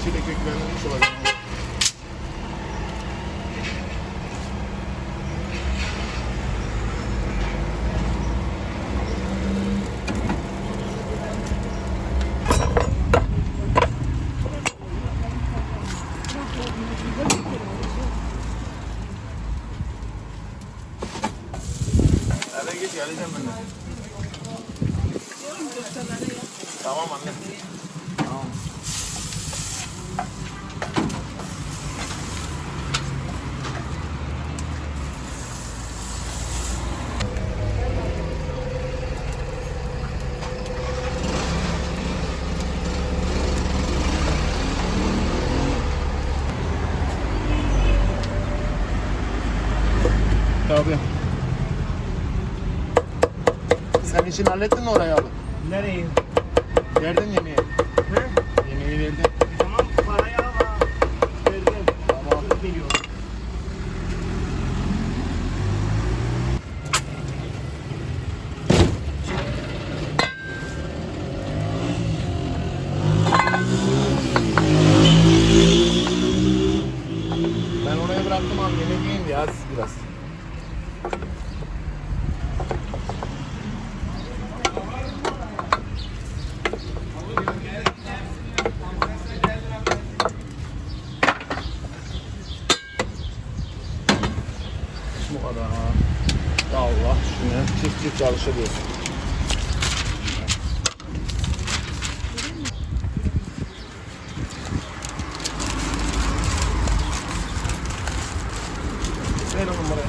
içiyle köklenmiş olacak. Eve geç, geleceğim ben de. Tamam anne. Tamam. Tabii. Sen işini hallettin mi orayı abi? Nereye? Verdin yemeği. He? Yemeği verdin. Tamam parayı al ha. Verdim. Tamam. 40 milyon. Ben oraya bıraktım abi, yemek yiyin diye az biraz. Bu kadar ha. Ya Allah, şuna çift çift çalışıyor. Ver onu buraya.